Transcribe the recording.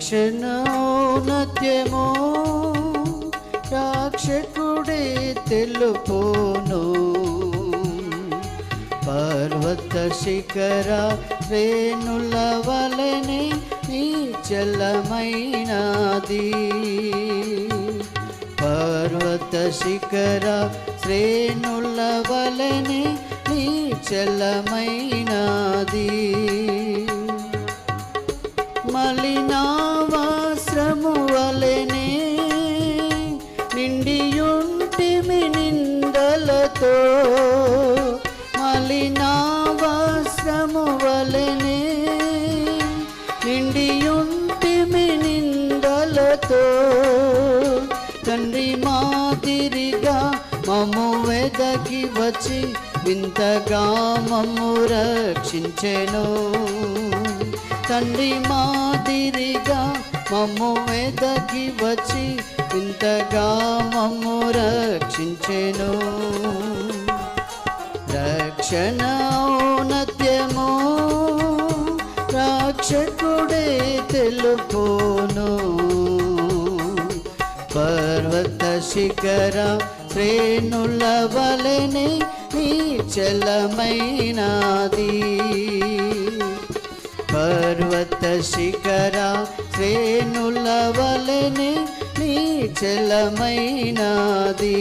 రక్షణౌన్నత్యము రక్షకుడే తెలుపును. పర్వత శిఖర రేణుల వలెనే నిశ్చలమైనది. పర్వత శిఖర శ్రేణుల వలెనే నిశ్చలమైనది. మలినావస్త్రము వలెనే నిండియుంటిమి నిందలతో. మలినావస్త్రము వలెనే నిండియుంటిమి నిందలతో. తండ్రి మాదిరిగా మమ్ము వెదకి వచ్చి వింతగా మమ్ము రక్షించెను. తండ్రి మాదిరిగా మమ్ము వెదకి వచ్చి వింతగా మమ్ము రక్షించెను. రక్షణ ఔన్నత్యము రక్షకుడే తెలుపును. పర్వత శిఖర శ్రేణుల వలెనే నిశ్చలమైనది. పర్వత శిఖర శ్రేణుల వలెనే నిశ్చలమైనది.